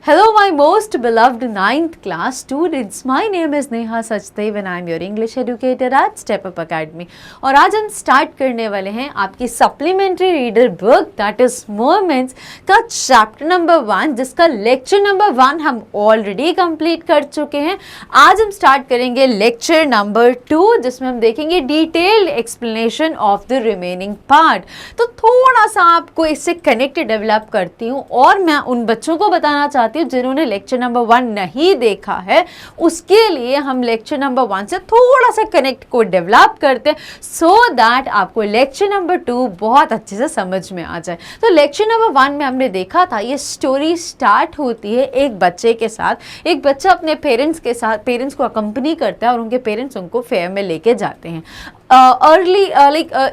Hello, my most beloved 9th class students. My name is Neha Sachdev and I am your English educator at Step Up Academy. और आज हम start करने वाले हैं आपकी supplementary reader book that is moments का chapter number 1, जिसका lecture number 1 हम ऑलरेडी कंप्लीट कर चुके हैं। आज हम स्टार्ट करेंगे लेक्चर नंबर 2, जिसमें हम देखेंगे detailed explanation of the remaining part. तो थोड़ा सा आपको इससे कनेक्ट डेवलप करती हूँ और मैं उन बच्चों को बताना चाहती हूँ जिन्होंने लेक्चर नंबर 1 नहीं देखा है, उसके लिए हम लेक्चर नंबर 1 से थोड़ा सा कनेक्ट को डेवलप करते हैं सो दैट आपको लेक्चर नंबर 2 बहुत अच्छे से समझ में आ जाए। तो लेक्चर नंबर 1 में हमने देखा था ये स्टोरी स्टार्ट होती है एक बच्चे के साथ। एक बच्चा अपने पेरेंट्स को अकम्पनी करता है और उनके पेरेंट्स उनको फेयर में लेके जाते हैं।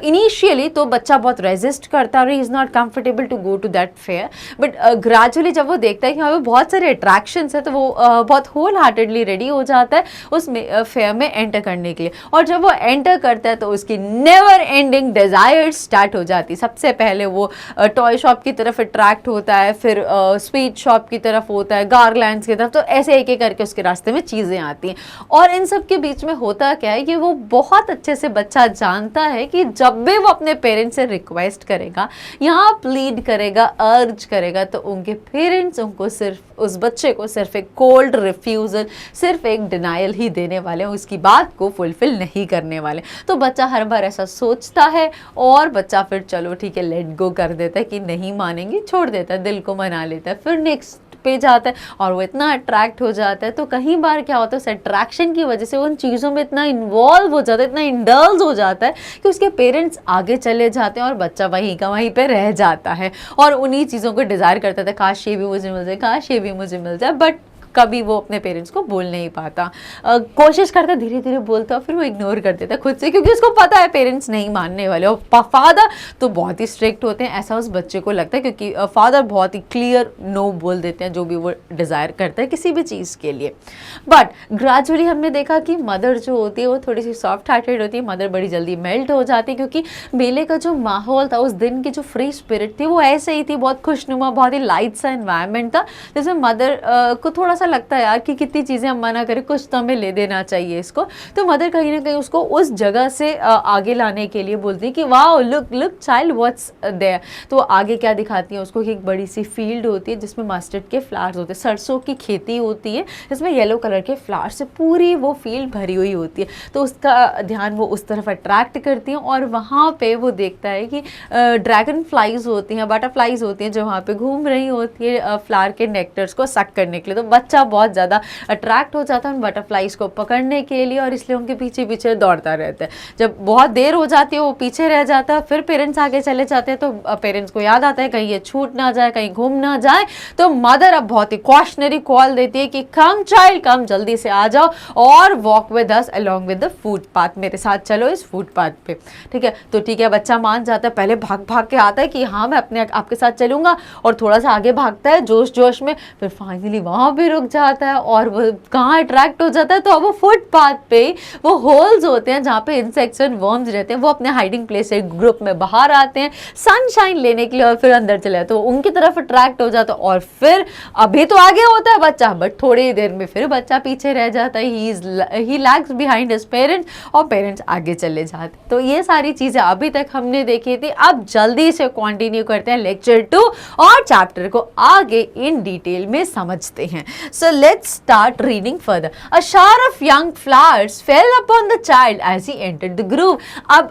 इनिशियली तो बच्चा बहुत रेजिस्ट करता है और he is not comfortable to go to that fair, but gradually जब वो देखता है कि वहाँ पे बहुत सारे अट्रैक्शंस है तो वो बहुत होल हार्टेडली रेडी हो जाता है उस फेयर में एंटर करने के लिए। और जब वो एंटर करता है तो उसकी नेवर एंडिंग डिज़ायर स्टार्ट हो जाती है। सबसे पहले वो टॉय शॉप की तरफ अट्रैक्ट होता है, फिर स्वीट शॉप की तरफ होता है, गार्लैंड्स की तरफ, तो ऐसे एक एक करके उसके रास्ते में चीज़ें आती हैं। और इन सब के बीच में होता क्या है कि वो बहुत अच्छे से बच्चा जानता है कि जब भी वो अपने पेरेंट्स से रिक्वेस्ट करेगा, यहाँ प्लीड करेगा, अर्ज करेगा, तो उनके पेरेंट्स उनको सिर्फ उस बच्चे को सिर्फ एक कोल्ड रिफ्यूज़ल, सिर्फ एक डिनायल ही देने वाले हैं, उसकी बात को फुलफिल नहीं करने वाले। तो बच्चा हर बार ऐसा सोचता है और बच्चा फिर चलो ठीक है लेट गो कर देता है कि नहीं मानेंगे, छोड़ देता है, दिल को मना लेता है। फिर नेक्स्ट पे जाता है और वो इतना अट्रैक्ट हो जाता है। तो कई बार क्या होता है उस अट्रैक्शन की वजह से वो उन चीज़ों में इतना इन्वॉल्व हो जाता है, इतना इंडल्ज हो जाता है कि उसके पेरेंट्स आगे चले जाते हैं और बच्चा वहीं का वहीं पे रह जाता है और उन्हीं चीज़ों को डिज़ायर करता था, काश ये भी मुझे मिल जाए, काश ये भी मुझे मिल जाए, बट कभी वो अपने पेरेंट्स को बोल नहीं पाता। कोशिश करता, धीरे धीरे बोलता, फिर वो इग्नोर कर देता खुद से, क्योंकि उसको पता है पेरेंट्स नहीं मानने वाले। और फादर तो बहुत ही स्ट्रिक्ट होते हैं, ऐसा उस बच्चे को लगता है, क्योंकि फादर बहुत ही क्लियर नो बोल देते हैं जो भी वो डिज़ायर करता है किसी भी चीज़ के लिए। बट ग्रेजुअली हमने देखा कि मदर जो होती है वो थोड़ी सी सॉफ्ट हार्टेड होती है। मदर बड़ी जल्दी मेल्ट हो जाती है, क्योंकि मेले का जो माहौल था, उस दिन की जो फ्री स्पिरिट थी वो ऐसे ही थी, बहुत खुशनुमा, बहुत ही लाइट सा एनवायरनमेंट था, जिसमें मदर को थोड़ा लगता है यार कि कितनी चीज़ें हम मना करें, कुछ तो हमें ले देना चाहिए इसको। तो मदर कहीं ना कहीं उसको उस जगह से आगे लाने के लिए बोलती है कि wow look child what's there. तो आगे क्या दिखाती है उसको कि एक बड़ी सी फील्ड होती है जिसमें मस्टर्ड के फ्लावर्स होते हैं, सरसों की खेती होती है जिसमें येलो कलर के फ्लावर्स से पूरी वो फील्ड भरी हुई होती है। तो उसका ध्यान वो उस तरफ अट्रैक्ट करती हैं और वहाँ पे वो देखता है कि ड्रैगन फ्लाइज होती हैं, बटरफ्लाइज होती हैं जो वहाँ पे घूम रही होती है फ्लावर के नेक्टर्स को सक करने के लिए। तो बच्चा बहुत ज़्यादा अट्रैक्ट हो जाता है उन बटरफ्लाइज को पकड़ने के लिए और इसलिए उनके पीछे पीछे दौड़ता रहता है। जब बहुत देर हो जाती है वो पीछे रह जाता है, फिर पेरेंट्स आगे चले जाते हैं, तो पेरेंट्स को याद आता है कहीं ये छूट ना जाए, कहीं घूम ना जाए। तो मदर अब बहुत ही कॉशनरी कॉल देती है कि कम चाइल्ड कम, जल्दी से आ जाओ और walk with us along with the footpath, मेरे साथ चलो इस फुटपाथ पे। ठीक है, तो ठीक है बच्चा मान जाता है, पहले भाग भाग के आता है कि हाँ मैं आपके साथ चलूंगा, और थोड़ा सा आगे भागता है जोश जोश में, फिर फाइनली वहाँ भी रुक जाता है और वो कहाँ अट्रैक्ट हो जाता है, तो अब वो फुटपाथ पे वो होल्स होते हैं जहाँ पे इंसेक्ट्स एंड वर्म्स रहते हैं, वो अपने हाइडिंग प्लेस से ग्रुप में बाहर आते हैं सनशाइन लेने के लिए और फिर अंदर चले जाते हैं। तो उनकी तरफ अट्रैक्ट हो जाता है और फिर अभी तो आगे होता है बच्चा, बट थोड़ी ही देर में फिर बच्चा पीछे रह जाता है, ही लैग्स बिहाइंड हिज पेरेंट्स और पेरेंट्स आगे चले जाते। तो ये सारी चीज़ें अभी तक हमने देखी थी। अब जल्दी से कंटिन्यू करते हैं लेक्चर 2 और चैप्टर को आगे इन डिटेल में समझते हैं। So let's start reading further. A shower of young flowers fell upon the child as he entered the grove. अब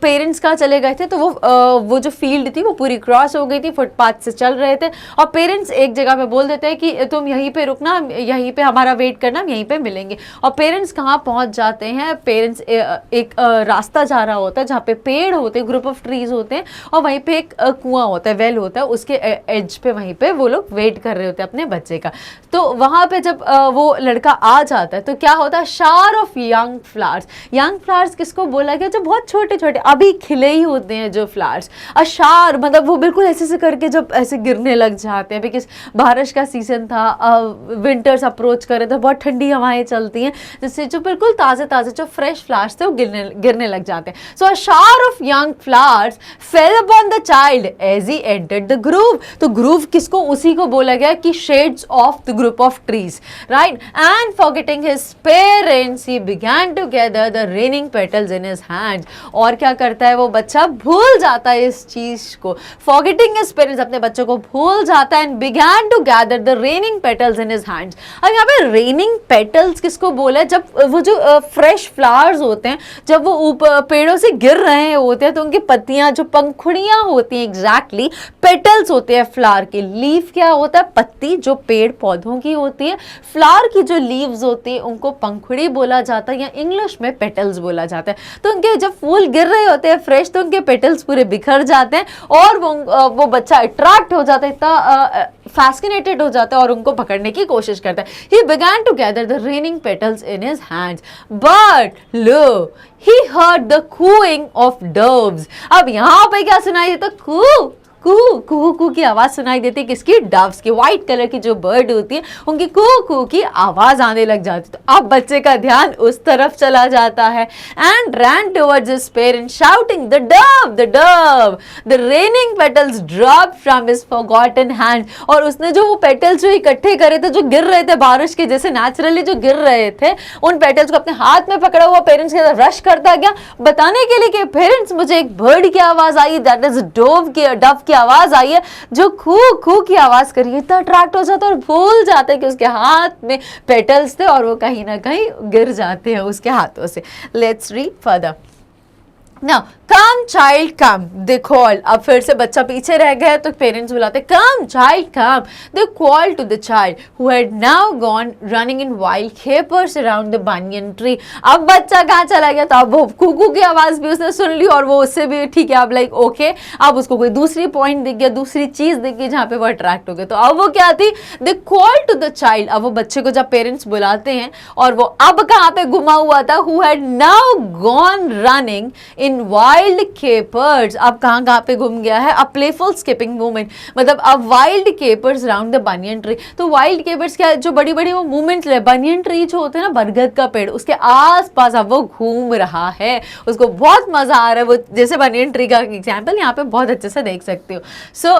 पेरेंट्स कहाँ चले गए थे, तो वो जो फील्ड थी वो पूरी क्रॉस हो गई थी, फुटपाथ से चल रहे थे और पेरेंट्स एक जगह पे बोल देते हैं कि तुम यहीं पे रुकना, यहीं पे हमारा वेट करना, हम यहीं पे मिलेंगे। और पेरेंट्स कहाँ पहुँच जाते हैं, पेरेंट्स एक रास्ता जा रहा होता है जहाँ पे पेड़ होते हैं, ग्रुप ऑफ ट्रीज होते हैं और वहीं पे एक कुआं होता है, वेल होता है, उसके एज पे वहीं पे वो लोग वेट कर रहे होते हैं अपने बच्चे का। तो वहाँ पे जब वो लड़का आ जाता है तो क्या होता है, शार of young flowers. Young flowers किसको बोला गया, जो बहुत छोटे छोटे अभी खिले ही होते हैं जो फ्लावर्स। अशार मतलब वो बिल्कुल ऐसे से करके जब ऐसे गिरने लग जाते हैं, बिकॉज बारिश का सीजन था, विंटर्स अप्रोच करे तो बहुत ठंडी हवाएं चलती हैं, जिससे जो बिल्कुल ताज़े ताज़े जो फ्रेश फ्लावर्स थे वो गिरने लग जाते हैं। So a shower of young flowers fell upon the child as he entered the grove. तो ग्रूव किसको, उसी को बोला गया कि shades of the group of trees, right. And forgetting his parents he began to gather the raining petals in his hands. और क्या करता है वो बच्चा, भूल जाता है इस चीज को, फॉरगेटिंग हिज पेरेंट्स, अपने बच्चों को भूल जाता है, and began to gather the raining petals in his hands. अब यहाँ पे रेनिंग पेटल्स किसको बोला है, जब वो जो फ्रेश फ्लावर्स होते हैं जब वो ऊपर पेड़ों से गिर रहे होते हैं तो उनकी पत्तियां जो पंखुड़ियां होती हैं, एग्जैक्टली पेटल्स होते हैं फ्लावर के। लीफ क्या होता है, पत्ती जो पेड़ पौधों की होती है। फ्लावर की जो लीव्स होती है उनको पंखुड़ी बोला जाता है या इंग्लिश में पेटल्स बोला जाता है। तो उनके जब फूल गिर रहे होते हैं फ्रेश तो उनके पेटल्स पूरे बिखर जाते हैं और वो बच्चा अट्रैक्ट हो जाता है, इतना फैसिनेटेड हो जाता है और उनको पकड़ने की कोशिश करता है। He began to gather the raining petals in his hands, but lo, he heard the cooing of doves. अब यहाँ पे क्या सुनाई देता, कू कू कू कू की आवाज सुनाई देती है, किसकी, डव्स की। व्हाइट कलर की जो बर्ड होती है उनकी कू कू की आवाज आने लग जाती है। तो अब बच्चे का ध्यान उस तरफ चला जाता है, and ran towards his parents shouting the Dove the Dove. The raining petals dropped from his forgotten hand. और उसने जो वो पेटल्स जो इकट्ठे करे थे, जो गिर रहे थे बारिश के जैसे नेचुरली जो गिर रहे थे, उन पेटल्स को अपने हाथ में पकड़ा हुआ पेरेंट्स के साथ रश करता गया, बताने के लिए कि पेरेंट्स मुझे एक बर्ड की आवाज आई, दैट इज डव की आवाज आई है जो खू खू की आवाज करी। इतना अट्रैक्ट हो जाता है और भूल जाता है कि उसके हाथ में पेटल्स थे और वो कहीं ना कहीं गिर जाते हैं उसके हाथों से। Let's read further. Now, come child come, they called. अब फिर से बच्चा पीछे रह गया तो पेरेंट्स बुलाते come child come. They called to the child who had now gone running in wild capers around the banyan tree. अब बच्चा कहाँ चला गया, तो अब वो कुकू की आवाज भी उसने सुन ली और वो उससे भी ठीक है, अब लाइक ओके, अब उसको कोई दूसरी पॉइंट दिख गया, दूसरी चीज दिख गई जहाँ पे वो अट्रैक्ट हो गया। तो अब वो क्या थी, they called to the child. अब वो बच्चे को जब पेरेंट्स बुलाते हैं और वो अब कहाँ पे घुमा हुआ था, who had now gone running in wild keepers. अब कहाँ पे घूम गया है, अ प्लेफुल स्किपिंग मूवमेंट, मतलब अब wild keepers around the banyan tree. तो वाइल्ड केपर्स क्या है, जो बड़ी बड़ी वो मूवमेंट है, बनियन ट्री जो होते हैं ना, बरगद का पेड़, उसके आसपास अब वो घूम रहा है, उसको बहुत मजा आ रहा है। वो जैसे बनियन ट्री का एग्जाम्पल यहाँ पे बहुत अच्छे से देख सकते हो। So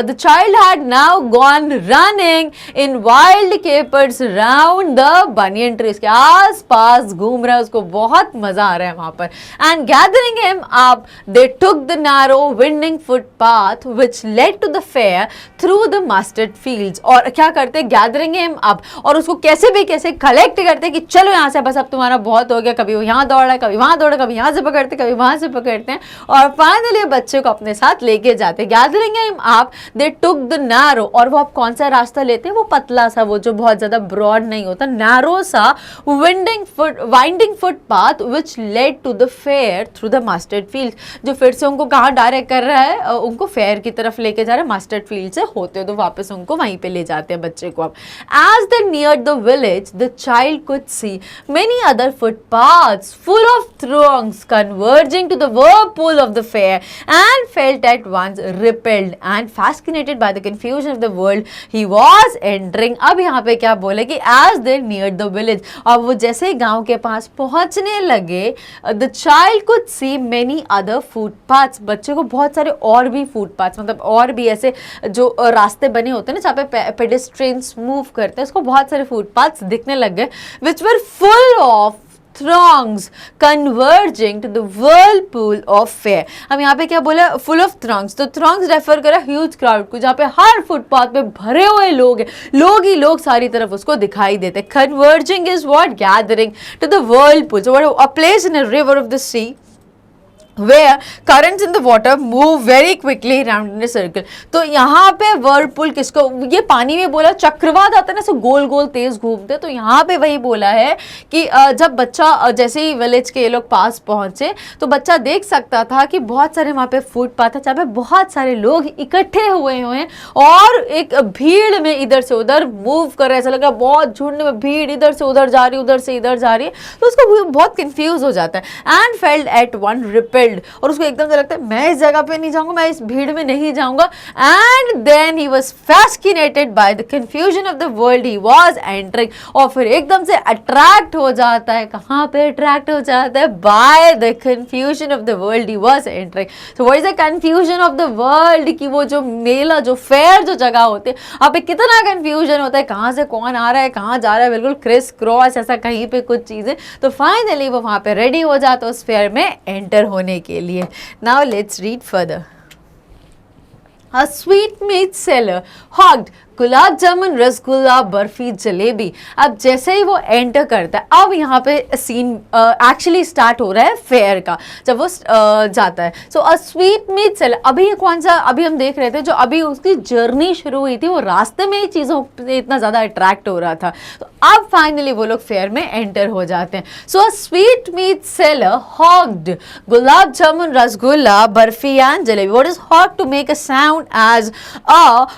the child had now gone running in wild keepers around the banyan tree, उसके आसपास घूम रहा है, उसको बहुत मजा आ रहा है वहां पर। And gathering him up, they took the narrow winding footpath which led to the fair through the mustard fields. और क्या करते, gathering him up, और उसको कैसे भी कैसे कलेक्ट करते कि चलो यहाँ से, बस अब तुम्हारा बहुत हो गया, कभी वो यहाँ दौड़ा, कभी वहाँ दौड़ा, कभी यहाँ से पकड़ते, कभी वहाँ से पकड़ते हैं, और फाइनली बच्चे को अपने साथ लेके जाते। gathering him up, they took the narrow, और वो अब कौन सा रास्ता लेते हैं, वो पतला सा, वो जो बहुत ज्यादा ब्रॉड नहीं होता, नैरो सा winding footpath which led to the fair through the mustard field, जो फिर से उनको कहाँ डायरेक्ट कर रहा है, उनको फेयर की तरफ लेके जा रहा है, मस्टर्ड फील्ड से होते हो तो वापस उनको वहीं पे ले जाते हैं बच्चे को। अब as they near the village the child could see many other footpaths full of throngs converging to the whirlpool of the fair and felt at once repelled and fascinated by the confusion of the world he was entering. अब यहाँ पे क्या बोले कि as they neared the village, अब वो जैसे ही गांव के पास पहुंचने लगे, the child could see many other footpaths, बच्चे को बहुत सारे और भी फुटपाथ्स, मतलब और भी ऐसे जो रास्ते बने होते हैं ना जहाँ पे पेडेस्ट्रियंस मूव करते हैं, उसको बहुत सारे फुटपाथ्स दिखने लग गए which were full of throngs converging to the whirlpool of fair. हम यहाँ पे क्या बोला, full of throngs, तो throngs रेफर करा ह्यूज क्राउड को, जहाँ पे हर फुटपाथ पे भरे हुए लोग हैं, लोग ही लोग सारी तरफ उसको दिखाई देते। Converging is what, gathering to the whirlpool, so what, a place in a river of the sea where currents in the water move very quickly around in a circle। तो यहाँ पे वर्लपुल किसको, ये पानी में बोला चक्रवात आता है ना, सो गोल गोल तेज घूमते, तो यहाँ पे वही बोला है कि जब बच्चा जैसे ही विलेज के ये लोग पास पहुंचे तो बच्चा देख सकता था कि बहुत सारे वहाँ पे फुटपाथ है जहाँ पे बहुत सारे लोग इकट्ठे हुए हैं और एक भीड़ में इधर से उधर मूव कर रहे, ऐसा लगा बहुत झुंड में भीड़ इधर से उधर जा रही, उधर से इधर जा रही है, तो उसको बहुत कंफ्यूज हो जाता है। And felt at one repelled, और उसको एकदम से लगता है मैं इस जगह पे नहीं जाऊंगा, मैं इस भीड़ में नहीं जाऊंगा। And then he was fascinated by the confusion of the world he was entering, और फिर एकदम से अट्रैक्ट हो जाता है, कहाँ पे अट्रैक्ट हो जाता है, bye the confusion of the world he was entering. So what is the confusion of the world, कि वो जो मेला जो फेयर जो जगह होते हैं वहाँ पे कितना कंफ्यूजन होता है, कहाँ से कौन आ रहा है कहाँ जा रहा है, बिल्कुल क्रिस क्रॉस ऐसा कहीं पे कुछ चीजें। तो फाइनली वो वहाँ पे रेडी हो जाता है उस फेयर में एंटर होने के लिए। Now let's read further. A sweetmeat seller hogged गुलाब जामुन, रसगुल्ला, बर्फी, जलेबी। अब जैसे ही वो एंटर करता है, अब यहाँ पे सीन एक्चुअली स्टार्ट हो रहा है फेयर का, जब वो जाता है। So a sweetmeat seller, अभी ये कौन सा, अभी हम देख रहे थे जो अभी उसकी जर्नी शुरू हुई थी, वो रास्ते में ही चीज़ों से इतना ज़्यादा अट्रैक्ट हो रहा था, तो अब फाइनली वो लोग फेयर में एंटर हो जाते हैं। So a sweetmeat seller hawked gulab jamun, rasgulla, barfi and jalebi. What is hawk? To make a sound as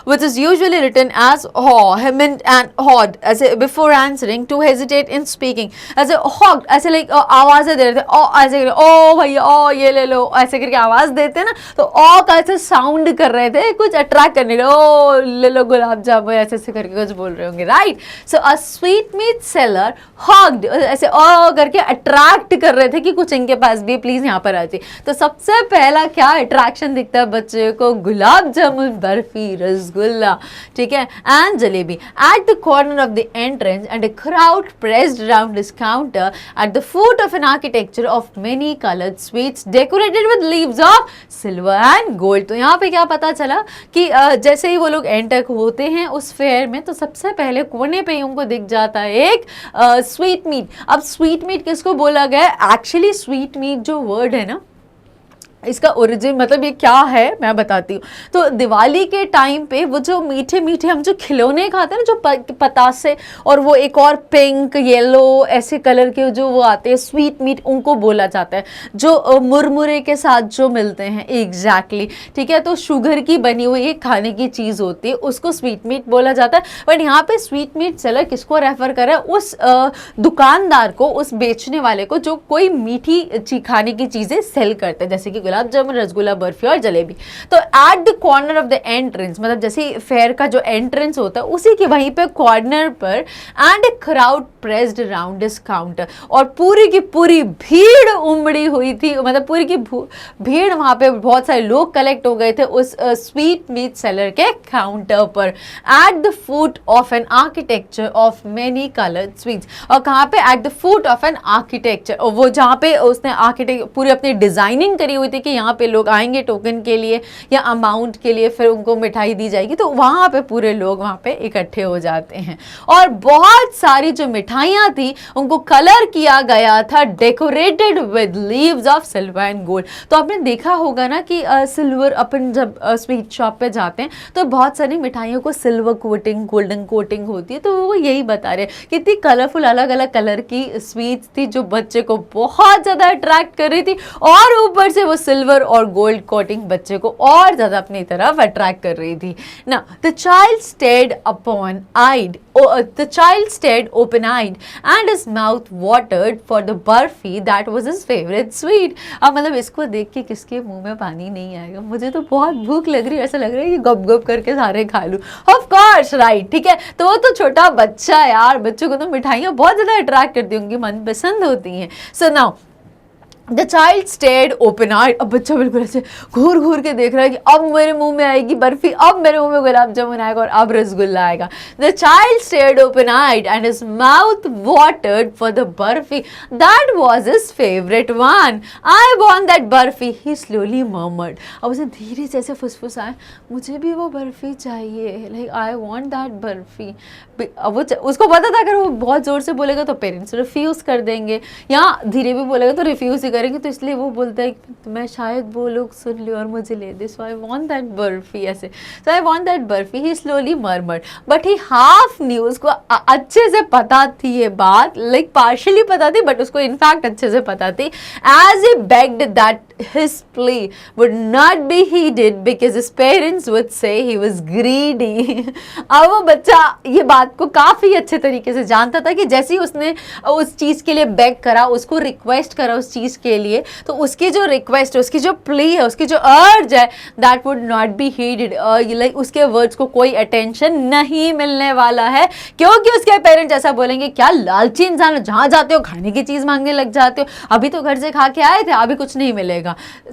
which is usually written as haw, hemmed and hawed, ऐसे before answering, to hesitate in speaking, ऐसे hogged, ऐसे like आवाज़ें दे रहे थे, ओ ऐसे ओ भैया ओ ये ले लो, ऐसे करके आवाज़ देते हैं ना, तो ओ का ऐसे साउंड कर रहे थे कुछ अट्रैक्ट करने के, ओ ले लो गुलाब जामुन, ऐसे ऐसे करके कुछ बोल रहे होंगे, right. So a sweetmeat seller hawked, ऐसे ओ करके अट्रैक्ट कर रहे थे कि कुछ इनके पास भी प्लीज यहाँ पर आ जाइए। तो सबसे पहला क्या अट्रैक्शन दिखता है बच्चे को? गुलाब जामुन, बर्फी, रसगुल्ला, ठीक है, and jalebi. At the corner of the entrance and a crowd pressed around this counter at the foot of an architecture of many coloured sweets decorated with leaves of silver and gold. तो यहाँ पे क्या पता चला कि जैसे ही वो लोग एंटर होते हैं उस फेयर में, तो सबसे पहले कोने पे ही उनको दिख जाता है एक स्वीट मीट। अब स्वीट मीट किसको बोला गया? एक्चुअली स्वीट मीट जो वर्ड है ना, इसका ओरिजिन मतलब ये क्या है मैं बताती हूँ। तो दिवाली के टाइम पे वो जो मीठे मीठे हम जो खिलौने खाते हैं ना, जो पतासे और वो एक और पिंक येलो ऐसे कलर के जो वो आते हैं स्वीट मीट, उनको बोला जाता है, जो मुरमुरे के साथ जो मिलते हैं एग्जैक्टली, ठीक है। तो शुगर की बनी हुई एक खाने की चीज़ होती है, उसको स्वीट मीट बोला जाता है। बट यहाँ पे स्वीट मीट सेलर किसको रेफर कर रहा है? उस दुकानदार को, उस बेचने वाले को जो कोई मीठी खाने की चीज़ें सेल करते हैं, जैसे कि गुलाब जामुन, रसगुल्ला, बर्फी और जलेबी। तो at the corner of the entrance, मतलब जैसे फेयर का जो एंट्रेंस होता है उसी के वहीं पे कॉर्नर पर, and a crowd pressed around this counter, और पूरी की पूरी भीड़ उमड़ी हुई थी, मतलब पूरी की भीड़, वहां पे बहुत सारे लोग कलेक्ट हो गए थे उस स्वीट मीट सेलर के काउंटर पर। At the foot of an architecture of many coloured sweets, और कहाँ पे? At the foot of an architecture, और वो जहाँ पे उसने आर्किटेक्ट पूरी अपनी डिजाइनिंग करी हुई थी कि यहाँ पे लोग आएंगे टोकन के लिए या अमाउंट के लिए, फिर उनको मिठाई दी जाएगी, तो वहाँ पे पूरे लोग वहाँ पे इकट्ठे हो जाते हैं। और बहुत सारी जो मिठाइयाँ थी उनको कलर किया गया था, decorated with leaves of silver and gold. तो आपने देखा होगा ना कि सिल्वर, अपन जब स्वीट शॉप पे जाते हैं तो बहुत सारी मिठाइयों को सिल्वर कोटिंग, गोल्डन कोटिंग होती है, तो वो यही बता रहे हैं कितनी कलरफुल अलग अलग कलर की स्वीट्स थी जो बच्चे को बहुत ज़्यादा अट्रैक्ट कर रही थी, और ऊपर से वो सिल्वर और गोल्ड कोटिंग बच्चे को और ज्यादा अपनी तरफ अट्रैक्ट कर रही थी ना। The child stared open eyed, the child stared open-eyed and his mouth watered for the barfi that was his favorite sweet। अब मतलब इसको देख के किसके मुंह में पानी नहीं आएगा? मुझे तो बहुत भूख लग रही है, ऐसा लग रहा है कि गप गप करके सारे खा लूं। ऑफ कोर्स राइट, ठीक है। तो वो तो छोटा बच्चा यार, बच्चों को तो मिठाइयाँ बहुत ज्यादा अट्रैक्ट करती होंगी, मन पसंद होती हैं। So now the child state open eyed, अब बच्चा बिल्कुल ऐसे घूर घूर के देख रहा है कि अब मेरे मुंह में आएगी बर्फी, अब मेरे मुंह में गुलाब जामुन आएगा और अब रसगुल्ला आएगा। The child state open eyed and his mouth watered for the barfi that was his favourite one. I want that barfi, he slowly murmured. अब उसे धीरे से ऐसे फुसफुसाया, मुझे भी वो बर्फी चाहिए, like I want that barfi. अब वो उसको पता था अगर वो बहुत जोर से बोलेगा तो पेरेंट्स रिफ्यूज कर देंगे, या धीरे भी बोलेगा तो रिफ्यूज ही करेंगे, तो इसलिए वो बोलता है कि मैं शायद वो लोग सुन ले और मुझे ले दे, so I want that barfi, ऐसे, so I want that barfi. He slowly murmured but he half knew, उसको अच्छे से पता थी ये बात, लाइक पार्शियली पता थी बट उसको इनफैक्ट अच्छे से पता थी। As he begged that his plea would not be heeded because his parents would say he was greedy। अब वो बच्चा ये बात को काफ़ी अच्छे तरीके से जानता था कि जैसे ही उसने उस चीज़ के लिए बेग करा, उसको रिक्वेस्ट करा उस चीज़ के लिए, तो उसकी जो रिक्वेस्ट है, उसकी जो प्ली है, उसकी जो अर्ज है, that would not be heeded, like उसके वर्ड्स को कोई अटेंशन नहीं मिलने वाला है, क्योंकि उसके पेरेंट्स ऐसा बोलेंगे, क्या लालची इंसान, जहाँ जाते हो खाने की चीज़ मांगने लग जाते हो, अभी तो घर से खा के आए थे, अभी कुछ नहीं मिलेगा।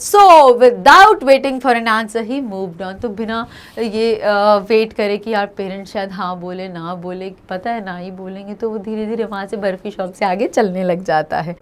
So without waiting for an answer he moved on। तो बिना ये वेट करे कि यार पेरेंट्स शायद हाँ बोले ना बोले, पता है ना ही बोलेंगे, तो वो धीरे धीरे वहाँ से बर्फी शॉप से आगे चलने लग जाता है।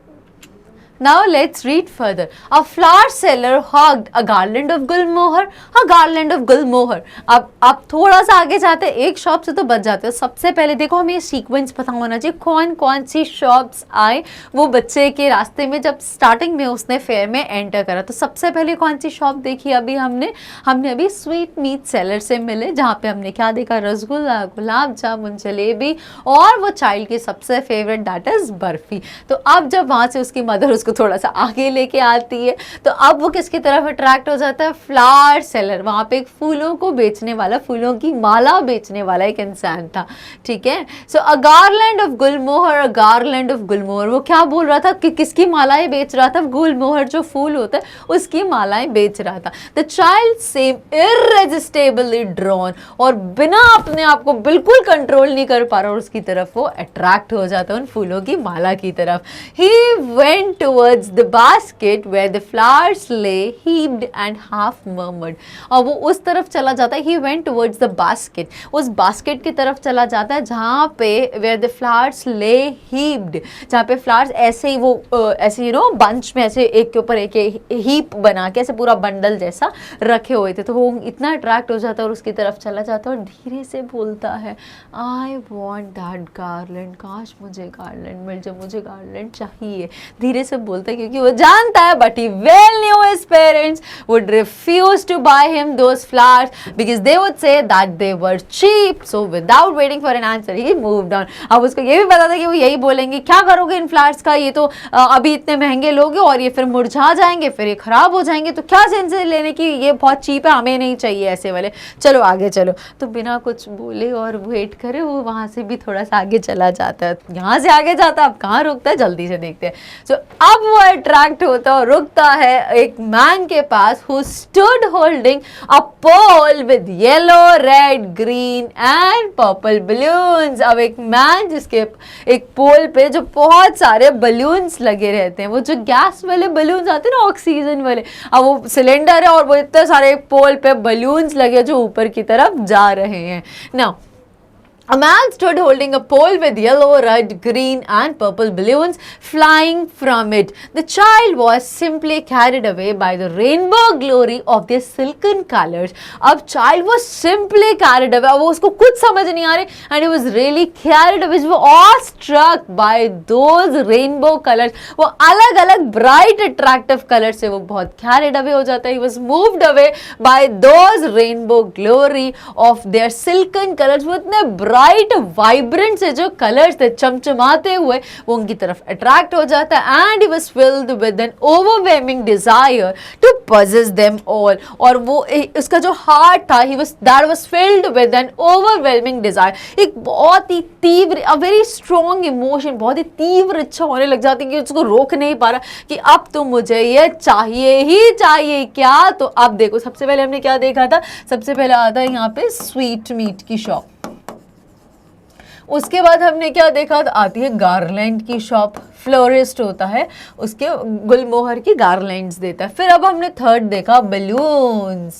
Now let's read further. A flower seller hugged a garland of gulmohar, a garland of gulmohar। अब थोड़ा सा आगे जाते हैं, एक शॉप से तो बच जाते हो। सबसे पहले देखो हमें ये सीक्वेंस पता होना चाहिए, कौन कौन सी शॉप्स आए वो बच्चे के रास्ते में जब स्टार्टिंग में उसने फेयर में एंटर करा। तो सबसे पहले कौन सी शॉप देखी अभी हमने अभी स्वीट मीट सेलर से मिले, जहाँ पे हमने क्या देखा, रसगुल्ला, गुलाब जामुन, जलेबी और वो चाइल्ड की सबसे फेवरेट दैट इज बर्फी। तो अब जब वहाँ से उसकी मदर उसको थोड़ा सा आगे लेके आती है, तो अब वो किसकी तरफ अट्रैक्ट हो जाता है, फ्लावर सेलर। वहाँ पे एक फूलों को बेचने वाला, फूलों की माला बेचने वाला एक इंसान था, ठीक है। So a garland of gulmohar, a garland of gulmohar, वो क्या बोल रहा था कि किसकी मालाएं बेच रहा था, गुलमोहर जो फूल होता है उसकी मालाएं बेच रहा था। द चाइल्ड सेम इररेजिस्टेबली ड्रॉन, और बिना अपने आप को बिल्कुल कंट्रोल नहीं कर पा रहा, और उसकी तरफ वो अट्रैक्ट हो जाता है उन फूलों की माला की तरफ। He went towards the basket where the flowers lay heaped and half murmured। और वो उस तरफ चला जाता है, he went towards the basket, उस बास्केट की तरफ चला जाता है जहाँ पे where the flowers lay heaped, जहाँ पे फ्लावर्स ऐसे ही वो ऐसे यू नो बंच में ऐसे एक के ऊपर एक हीप बना के ऐसे पूरा बंडल जैसा रखे हुए थे। तो वो इतना अट्रैक्ट हो जाता है और उसकी तरफ चला जाता है और धीरे से बोलता है, आई वॉन्ट दैट गार्लैंड, काश मुझे गार्लैंड मिल जाए, मुझे गार्लैंड चाहिए। धीरे से बोलता है क्योंकि वो जानता है, but he well knew his parents would refuse to buy him those flowers because they would say that they were cheap. So without waiting for an answer he moved on. अब उसको ये भी पता था कि वो यही बोलेंगे, क्या करोगे इन फ्लावर्स का, ये तो अभी इतने महंगे लोगे और ये फिर मुरझा जाएंगे, फिर ये खराब हो जाएंगे, तो क्या सेंस है लेने की, ये बहुत चीप है, हमें नहीं चाहिए ऐसे वाले, चलो आगे चलो। तो बिना कुछ बोले और वेट करे वो वहाँ से भी थोड़ा सा आगे चला जाता है। यहाँ से आगे जाता है, अब कहाँ रुकता है, जल्दी से देखते हैं। सो अब वो अट्रैक्ट होता और रुकता है एक मैन के पास who stood holding a pole with yellow, red, green and purple balloons. अब एक मैन जिसके एक पोल पे जो बहुत सारे बलून्स लगे रहते हैं, वो जो गैस वाले बलून्स आते हैं ना, ऑक्सीजन वाले, अब वो सिलेंडर है और वो इतने सारे पोल पे बलून्स लगे जो ऊपर की तरफ जा रहे हैं। Now a man stood holding a pole with yellow, red, green and purple balloons flying from it. The child was simply carried away by the rainbow glory of their silken colors. अब child was simply carried away, अब उसको कुछ समझ नहीं आ रही, and he was really carried away, वो awestruck by those rainbow colors, वो अलग अलग bright attractive colors से वो बहुत carried away हो जाता है। He was moved away by those rainbow glory of their silken colors, वो इतने ब्राइट वाइब्रेंट से जो कलर्स थे चमचमाते हुए, वो उनकी तरफ अट्रैक्ट हो जाता है। And he was filled with an overwhelming desire to possess them all, और वो उसका जो हार्ट था, he was that was filled with an overwhelming desire, एक बहुत ही तीव्र, अ वेरी स्ट्रॉन्ग इमोशन, बहुत ही तीव्र इच्छा होने लग जाती है कि उसको रोक नहीं पा रहा कि अब तो मुझे ये चाहिए ही चाहिए। क्या, तो अब देखो सबसे पहले हमने क्या देखा था, सबसे पहले आता है यहाँ पे स्वीट मीट की शॉप, उसके बाद हमने क्या देखा, आती है गार्लैंड की शॉप, फ्लोरिस्ट होता है, उसके गुलमोहर की गार्लैंड्स देता है। फिर अब हमने थर्ड देखा बलून्स,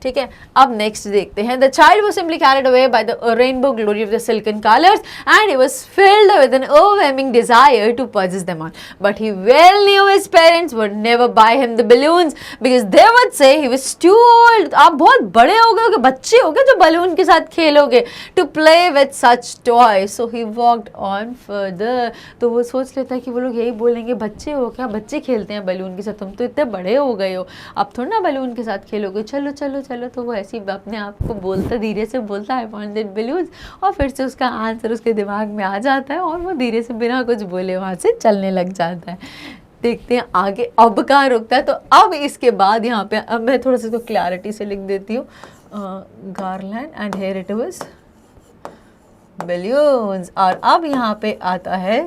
ठीक है, अब नेक्स्ट देखते हैं। The child was simply carried away by the rainbow glory of the silken colours and he was filled with an overwhelming desire to purchase them on, but he well knew his parents would never buy him the balloons because they would say he was to old. आप बहुत बड़े हो गए, बच्चे हो गए जो balloon के साथ खेलोगे, to play with such toy. So he walked on further. तो वो सोच लेता है कि वो लोग यही बोलेंगे, बच्चे हो क्या, बच्चे खेलते हैं बलून के साथ, तुम तो इतने बड़े हो गए हो, अब थोड़ा ना बलून के साथ खेलोगे, चलो चलो चलो। तो वो ऐसे ही अपने आप को बोलता, धीरे से बोलता है, आई वांट दैट बलून्स, और फिर से उसका आंसर उसके दिमाग में आ जाता है और वो धीरे से बिना कुछ बोले वहाँ से चलने लग जाता है। देखते हैं आगे अब कहाँ रुकता है। तो अब इसके बाद यहाँ पे अब मैं थोड़ा सा इसको क्लैरिटी से लिख देती हूँ, garland and here it was balloons. और अब यहाँ पे आता है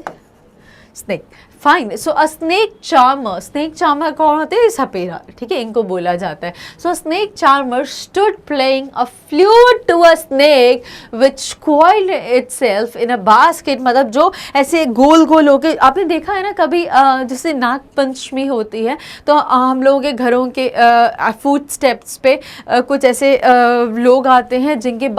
snake. Fine, so a snake charmer, snake charmer कौन होते हैं, सपेरा, ठीक है, इनको बोला जाता है। So snake charmer stood playing a flute to a snake which coiled itself in a basket, मतलब जो ऐसे गोल गोल होके, आपने देखा है ना कभी जैसे नाग पंचमी होती है तो हम लोगों के घरों के फूड स्टेप्स पे कुछ ऐसे लोग आते हैं जिनके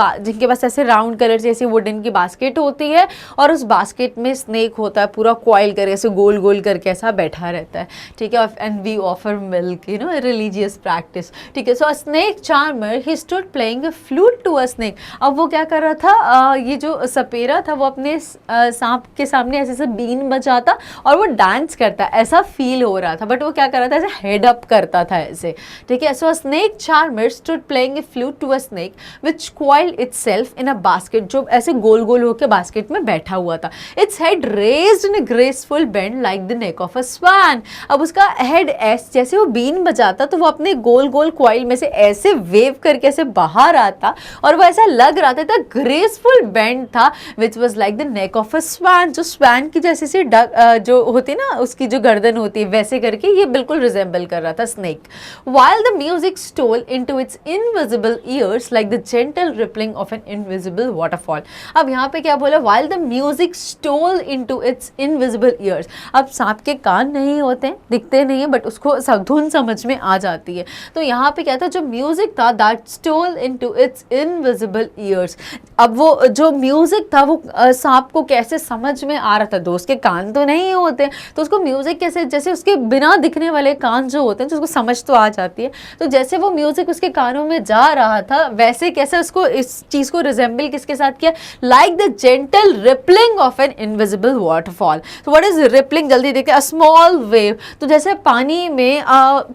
पास ऐसे राउंड कलर से ऐसी वुडन की बास्केट होती है और उस बास्केट में स्नेक होता है पूरा कॉइल करके ऐसे गोल गोल करके ऐसा बैठा रहता है, ठीक है, and we offer milk, you know, religious practice, ठीक है। So a snake charmer he stood playing a flute to a snake. अब वो क्या कर रहा था, ये जो सपेरा था वो अपने सांप के सामने ऐसे बीन बजाता और वो डांस करता, ऐसा फील हो रहा था, बट वो क्या कर रहा था, ऐसे हेड अप करता था ऐसे, ठीक है। So a snake charmer stood playing a flute to a snake which coiled itself in a basket, जो ऐसे गोल गोल होकर बास्केट में बैठा हुआ था। Its head raised in a graceful bend like the neck of a swan. अब उसका head ऐसे, जैसे वो बीन बजाता तो वो अपने गोल गोल कॉइल में से ऐसे वेव करके ऐसे बाहर आता और वो ऐसा लग रहा था ग्रेसफुल बेंड था which was like the neck of a swan, जो स्वान की जैसे से जो होती ना उसकी जो गर्दन होती है वैसे करके ये बिल्कुल रिजेंबल कर रहा था snake. While the music stole into its invisible ears like the gentle rippling of an invisible waterfall. अब यहाँ पे क्या बोला, while the music stole into its invisible ears. अब सांप के कान नहीं होते, दिखते नहीं है, बट उसको धुन समझ में आ जाती है। तो यहाँ पे क्या था, जो म्यूजिक था that stole into its invisible ears. अब वो जो म्यूजिक था वो सांप को कैसे समझ में आ रहा था, दोस्त के कान तो नहीं होते तो उसको म्यूजिक कैसे, जैसे उसके बिना दिखने वाले कान जो होते हैं तो उसको समझ तो आ जाती है, तो जैसे वो म्यूजिक उसके कानों में जा रहा था वैसे कैसे उसको इस चीज को रिजेंबल किसके साथ किया, like the gentle rippling of an invisible waterfall. तो व्हाट इज रिपलिंग, जल्दी देखते हैं, अ स्मॉल वेव, तो जैसे पानी में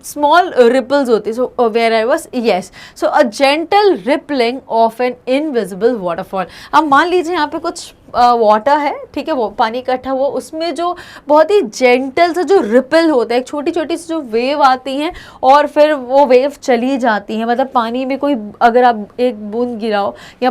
स्मॉल रिपल्स होती है, so where I was, yes, so a gentle rippling of an invisible waterfall. अब मान लीजिए यहाँ पे कुछ वाटर है, ठीक है, वो पानी इकट्ठा हुआ, उसमें जो बहुत ही जेंटल सा जो रिपल होता है, एक छोटी छोटी सी जो वेव आती हैं और फिर वो वेव चली जाती है, मतलब पानी में कोई अगर आप एक बूंद गिराओ या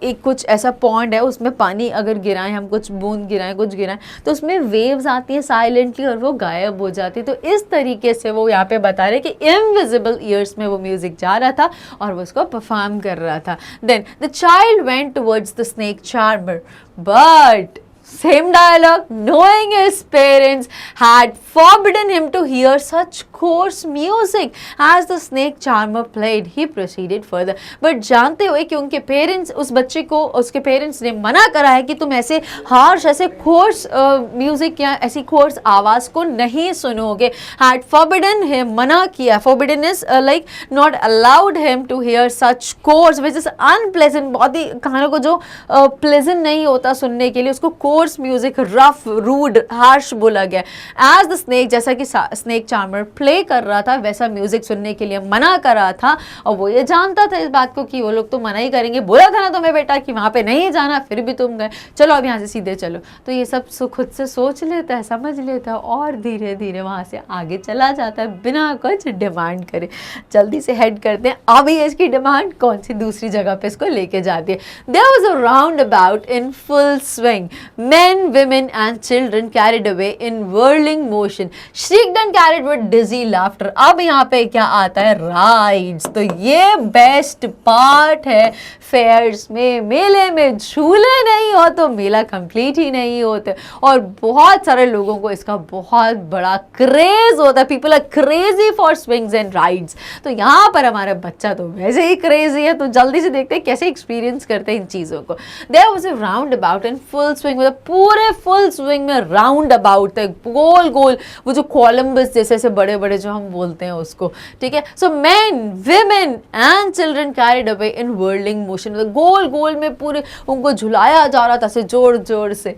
एक कुछ ऐसा पॉन्ड है उसमें पानी अगर गिराएं, हम कुछ बूंद गिराएं कुछ गिराएं तो उसमें वेव्स आती हैं साइलेंटली और वो गायब हो जाती है। तो इस तरीके से वो यहाँ पे बता रहे कि इनविजिबल ईयर्स में वो म्यूजिक जा रहा था और वो उसको परफॉर्म कर रहा था। Then the child went towards the snake charmer, but same dialogue, knowing his parents had forbidden him to hear such coarse music as the snake charmer played, he proceeded further. But जानते हुए कि उनके parents, उस बच्चे को उसके parents ने मना करा है कि तुम ऐसे हार्श, ऐसे कोर्स म्यूजिक या ऐसी कोर्स आवाज को नहीं सुनोगे, had forbidden him, मना किया, forbidden is like not allowed him to hear such coarse which is unpleasant, बहुत ही कानों को जो pleasant नहीं होता सुनने के लिए, उसको coarse music, rough, rude, harsh बोला गया। एज द स्नेक, जैसा कि स्नेक चार्मर प्ले कर रहा था वैसा म्यूजिक सुनने के लिए मना कर रहा था और वो ये जानता था इस बात को कि वो लोग तो मना ही करेंगे, बोला था ना तुम्हें बेटा कि वहां पे नहीं जाना, फिर भी तुम गए, चलो अब यहाँ से सीधे चलो। तो ये सब खुद से सोच लेता है, समझ लेता है और धीरे धीरे वहां से आगे चला जाता है बिना कुछ डिमांड करे। जल्दी से हेड करते हैं, अभी इसकी डिमांड कौन सी दूसरी जगह पे इसको लेके जाती है। There was a round about in full swing, men, women and children carried away in whirling motion, shrieked and carried with dizzy laughter. अब यहाँ पे क्या आता है, राइड्स. तो ये बेस्ट पार्ट है फेयर्स में. मेले में झूले नहीं हो तो मेला कंप्लीट ही नहीं होते, और बहुत सारे लोगों को इसका बहुत बड़ा क्रेज होता है. People are crazy for swings and rides. तो यहाँ पर हमारा बच्चा तो वैसे ही क्रेजी है, तो जल्दी से देखते हैं कैसे एक्सपीरियंस करते हैं इन चीज़ों को. There was a round about in full swing, मतलब पूरे फुल स्विंग में राउंड अबाउट थे, गोल गोल, वो जो कोलंबस जैसे बड़े बड़े जो हम बोलते हैं उसको. ठीक है. So main, women and children carried away in whirling motion, मतलब गोल गोल में पूरे उनको झुलाया जा रहा था, से जोर जोर से.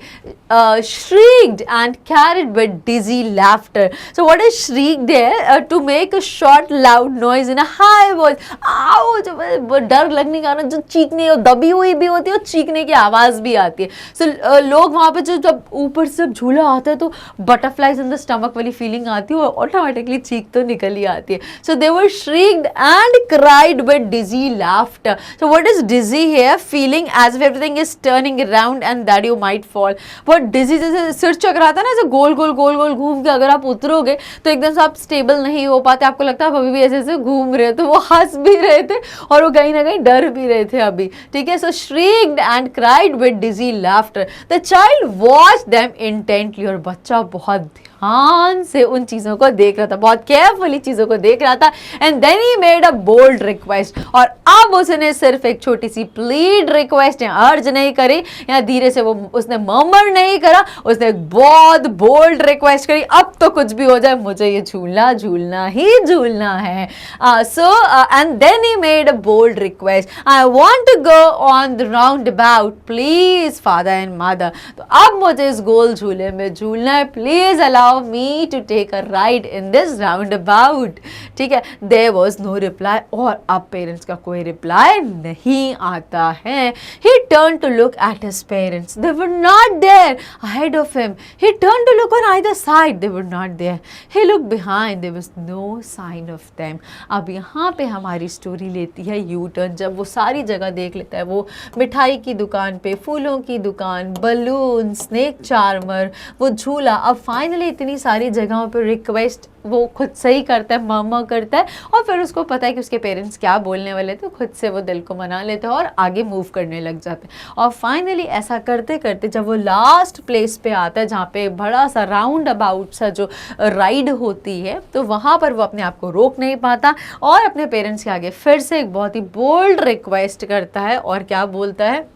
shrieked and carried with dizzy laughter. So what is shriek there? To make a short loud noise in a high voice. आओ, जब डर लगने के कारण जो चीखने और दबी हुई भी होती है और चीखने की आवाज़ भी आती है. So लोग वहाँ पे जो जब ऊपर से जब झूला आता है तो बटरफ्लाइज इन द स्टमक वाली फीलिंग आती है और ऑटोमेटिकली चीख तो निकल ही आती है. So they were shrieked and cried with dizzy laughter. So what is dizzy here? Feeling as if everything is turning around and that you might fall. What dizzy, जैसे सिर चकराता है ना, ऐसे गोल गोल गोल गोल घूम के अगर आप उतरोगे तो एकदम से आप स्टेबल नहीं हो पाते, आपको लगता है अभी भी ऐसे ऐसे घूम रहे हो. तो वो हंस भी रहे थे और वो कहीं ना कहीं डर भी रहे थे अभी. ठीक है. सो shrieked and cried with dizzy laughter. The child watched them intently. और बच्चा बहुत ध्यान से उन चीज़ों को देख रहा था, बहुत केयरफुली चीज़ों को देख रहा था. And then he made a bold request. और अब उसने सिर्फ एक छोटी सी प्लीड रिक्वेस्ट या अर्ज नहीं करी, या धीरे से वो उसने मर्मर नहीं करा, उसने एक बहुत बोल्ड रिक्वेस्ट करी. अब तो कुछ भी हो जाए, मुझे ये झूलना झूलना ही झूलना है. So and then he made a bold request. I want to go on the round about, please father and mother. तो अब मुझे इस गोल झूले में झूलना है, please allow me to take a ride in this roundabout. ठीक है. There was no reply. और अब पेरेंट्स का कोई रिप्लाई नहीं आता है. He turned to look at his parents. They were not there ahead of him. He turned to look on either side. They were not there. He looked behind. There was no sign of them. अब यहाँ पे हमारी story लेती है U turn. जब वो सारी जगह देख लेता है, वो मिठाई की दुकान पे, फूलों की दुकान, बलून, स्नेक चार्मर, वो झूला, अब फाइनली इतनी सारी जगहों पर रिक्वेस्ट वो खुद से ही करता है, मामा करता है, और फिर उसको पता है कि उसके पेरेंट्स क्या बोलने वाले, तो खुद से वो दिल को मना लेते हैं और आगे मूव करने लग जाते हैं. और फाइनली ऐसा करते करते जब वो लास्ट प्लेस पे आता है जहाँ पे बड़ा सा राउंड अबाउट सा जो राइड होती है, तो वहाँ पर वो अपने आप को रोक नहीं पाता और अपने पेरेंट्स के आगे फिर से एक बहुत ही बोल्ड रिक्वेस्ट करता है. और क्या बोलता है,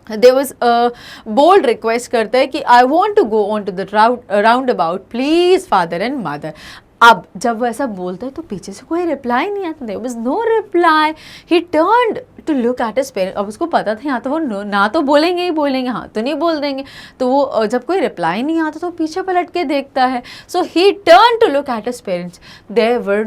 there was a bold request करता है कि I want to go on to the roundabout, please father and mother. अब जब वो ऐसा बोलता है तो पीछे से कोई रिप्लाई नहीं आता. There was no reply. He turned to look at his parents. अब उसको पता था यहाँ तो वो ना तो बोलेंगे ही बोलेंगे, हाँ तो नहीं बोल देंगे. तो वो जब कोई रिप्लाई नहीं आता तो पीछे पलट के देखता है. So he turn to look at his parents. They were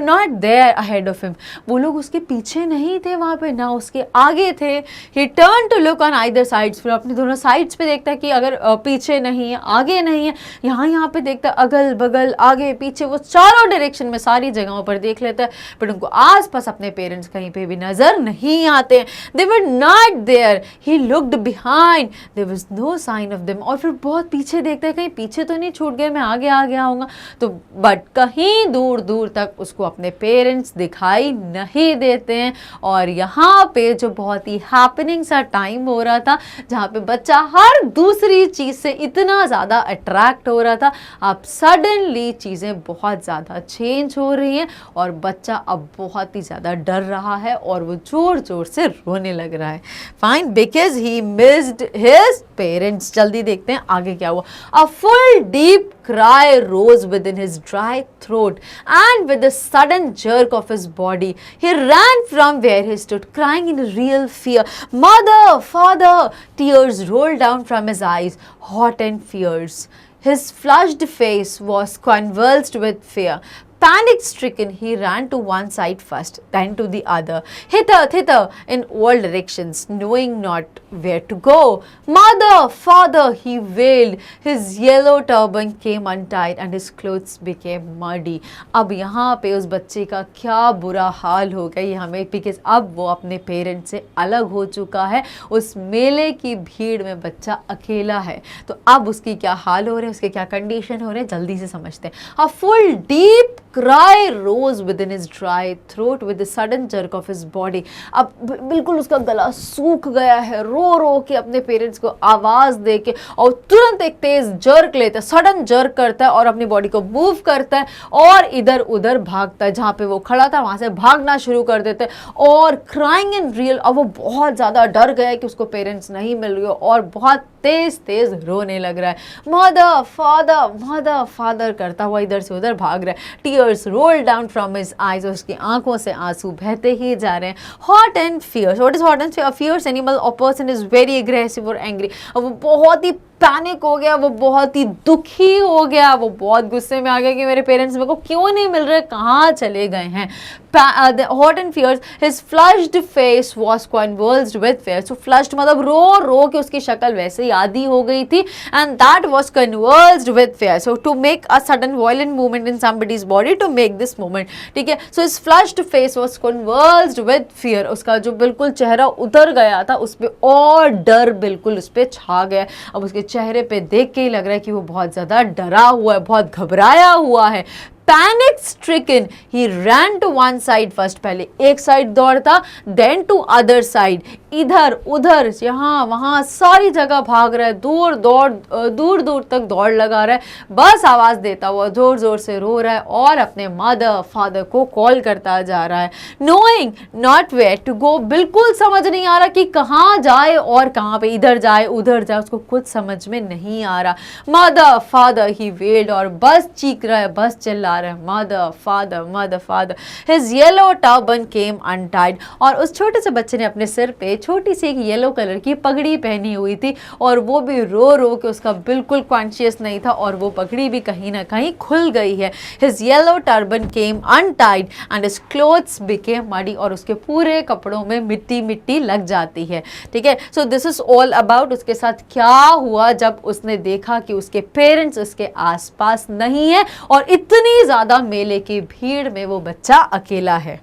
not there ahead of him. वो लोग उसके पीछे नहीं थे वहाँ पे, ना उसके आगे थे. He turn to look on either sides. फिर अपने दोनों साइड्स पे देखता है कि अगर पीछे नहीं है, आगे नहीं है, यहाँ पे देखता है अगल बगल, आगे पीछे, वो चारों डायरेक्शन में सारी जगहों पर देख लेता है, बट उनको आसपास अपने पेरेंट्स कहीं पे भी नजर नहीं आते. They were not there. He looked behind. There was no sign of them. और फिर बहुत पीछे देखता है, कहीं पीछे तो नहीं छूट गए, मैं आगे आ गया होऊंगा. तो बट कहीं दूर दूर तक उसको अपने पेरेंट्स दिखाई नहीं देते हैं. और यहाँ पे जो बहुत ही हैपनिंग सा टाइम हो रहा था, जहाँ पे बच्चा हर दूसरी चीज से इतना ज्यादा अट्रैक्ट हो रहा था, अब सडनली चीज़ें बहुत ज़्यादा चेंज हो रही हैं और बच्चा अब बहुत ही ज़्यादा डर रहा है और वो ज़ोर ज़ोर से रोने लग रहा है. Fine, because he missed his parents. जल्दी देखते हैं आगे क्या हुआ. A full deep cry rose within his dry throat, and with a sudden jerk of his body, he ran from where he stood, crying in real fear, "Mother, father!" Tears rolled down from his eyes, hot and fierce. His flushed face was convulsed with fear. Panic stricken, he ran to one side first, then to the other, hither, thither, in all directions, knowing not where to go. Mother, father, he wailed. His yellow turban came untied and his clothes became muddy. अब यहाँ पे उस बच्चे का क्या बुरा हाल हो गया ये हमें, बिकॉज अब वो अपने पेरेंट्स से अलग हो चुका है, उस मेले की भीड़ में बच्चा अकेला है, तो अब उसकी क्या हाल हो रहे हैं, उसके क्या कंडीशन हो रहे हैं, जल्दी से समझते हैं। A full deep cry rose within his dry throat with a sudden jerk of his body. अब बिल्कुल उसका गला सूख गया है, रो रो के अपने पेरेंट्स को आवाज दे के, और तुरंत एक तेज जर्क लेता है, सडन जर्क करता है और अपनी बॉडी को मूव करता है और इधर उधर भागता है, जहाँ पे वो खड़ा था वहां से भागना शुरू कर देते हैं और क्राइंग इन रियल। अब वो बहुत ज्यादा डर गया है कि उसको पेरेंट्स नहीं मिल रही हो और बहुत तेज तेज रोने लग रहा है। मदर फादर करता हुआ इधर से उधर भाग रहा है। Tears roll down from his eyes, उसकी आंखों से आंसू बहते ही जा रहे हैं। Hot and fierce, what is hot and fear? Fierce animal और पर्सन इज वेरी एग्रेसिव और एंग्री। अब वो बहुत ही पैनिक हो गया, वो बहुत ही दुखी हो गया, वो बहुत गुस्से में आ गया कि मेरे पेरेंट्स मेरे को क्यों नहीं मिल रहे, कहाँ चले गए हैं। Hot and fierce, his flushed face was convulsed with fear. So flushed मतलब रो रो के उसकी शक्ल वैसे ही आधी हो गई थी, and that was convulsed with fear. So to make a sudden violent movement in somebody's body to make this movement, ठीक है। So his flushed face was convulsed with fear, उसका जो बिल्कुल चेहरा उतर गया था उस पर और डर बिल्कुल उस पर छा गया। अब उसके चेहरे पे देख के ही लग रहा है कि वो बहुत ज्यादा डरा हुआ है, बहुत घबराया हुआ है। Panic stricken, he ran to one side first, पहले एक साइड दौड़ता, देन टू अदर साइड, इधर उधर यहाँ वहाँ सारी जगह भाग रहा है, दूर दूर तक दौड़ लगा रहा है, बस आवाज देता हुआ जोर जोर से रो रहा है और अपने मदर फादर को कॉल करता जा रहा है। Knowing not where to go, बिल्कुल समझ नहीं आ रहा कि कहाँ जाए और कहाँ पे, इधर जाए उधर जाए, उसको कुछ समझ में नहीं आ रहा। मदर फादर ही वेल्ड, और बस चीख रहा है, बस चिल्ला रहा है, mother father. His yellow turban came untied, और उस छोटे से बच्चे ने अपने सिर पे छोटी सी एक येलो कलर की पगड़ी पहनी हुई थी और वो भी रो रो के उसका बिल्कुल कॉन्शियस नहीं था और वो पगड़ी भी कहीं ना कहीं खुल गई है। His yellow turban came untied and his clothes became muddy, और उसके पूरे कपड़ों में मिट्टी मिट्टी लग जाती है, ठीक है। So this is all about उसके साथ क्या हुआ जब उसने देखा कि उसके पेरेंट्स उसके आसपास नहीं है और इतनी ज्यादा मेले की भीड़ में वो बच्चा अकेला है।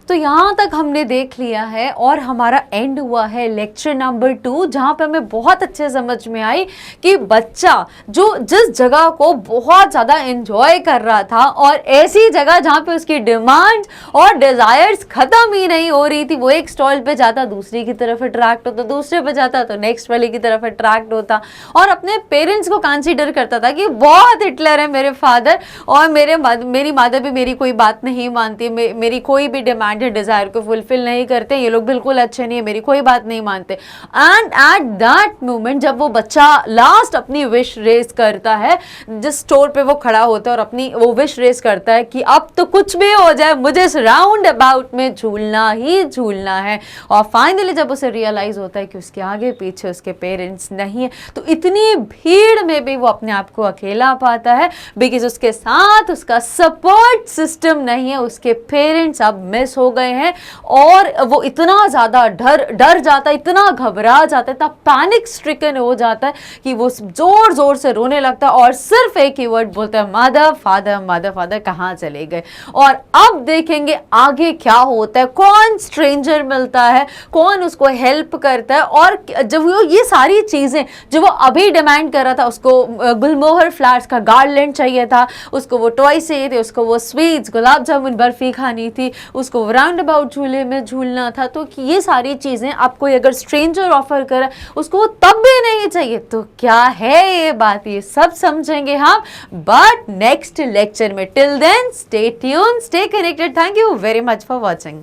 तो यहाँ तक हमने देख लिया है और हमारा एंड हुआ है लेक्चर नंबर 2, जहाँ पे हमें बहुत अच्छे समझ में आई कि बच्चा जो जिस जगह को बहुत ज़्यादा एंजॉय कर रहा था और ऐसी जगह जहाँ पे उसकी डिमांड और डिज़ायर्स ख़त्म ही नहीं हो रही थी, वो एक स्टॉल पे जाता दूसरी की तरफ अट्रैक्ट होता, दूसरे पे जाता तो नेक्स्ट वाले की तरफ अट्रैक्ट होता और अपने पेरेंट्स को कंसीडर करता था कि बहुत हिटलर है मेरे फादर और मेरी मदर भी मेरी कोई बात नहीं मानती, मेरी कोई भी डिमांड डिजायर को फुलफिल नहीं करते, ये लोग बिल्कुल अच्छे नहीं है, मेरी कोई बात नहीं मानते। एंड एट दैट मोमेंट जब वो बच्चा लास्ट अपनी विश रेज करता है, जिस स्टोर पे वो खड़ा होता है और अपनी वो विश रेज करता है कि अब तो कुछ भी हो जाए मुझे इस राउंड अबाउट में झूलना ही झूलना है, और फाइनली जब उसे रियलाइज होता है कि उसके आगे पीछे उसके पेरेंट्स नहीं है, तो इतनी भीड़ में भी वो अपने आप को अकेला पाता है, बिकॉज उसके साथ उसका सपोर्ट सिस्टम नहीं है, उसके पेरेंट्स अब मिस हो गए हैं और वो इतना ज्यादा डर जाता है, इतना घबरा जाता है, इतना पैनिक स्ट्रिकन हो जाता है कि वो जोर जोर से रोने लगता है और सिर्फ एक ही वर्ड बोलता है, मदर फादर कहाँ चले गए। और अब देखेंगे आगे क्या होता है, कौन स्ट्रेंजर मिलता है, कौन उसको हेल्प करता है, और जब वो ये सारी चीजें जो वो अभी डिमांड कर रहा था, उसको गुलमोहर फ्लावर्स का गार्लैंड चाहिए था, उसको वो टॉय चाहिए थे, उसको वो स्वीट्स गुलाब जामुन बर्फी खानी थी, उसको राउंड अबाउट झूले में झूलना था, तो ये सारी चीजें आप कोई अगर स्ट्रेंजर ऑफर करे उसको तब भी नहीं चाहिए, तो क्या है ये बात, ये सब समझेंगे हम बट नेक्स्ट लेक्चर में। Till then stay tuned, stay connected. Thank you very much for watching.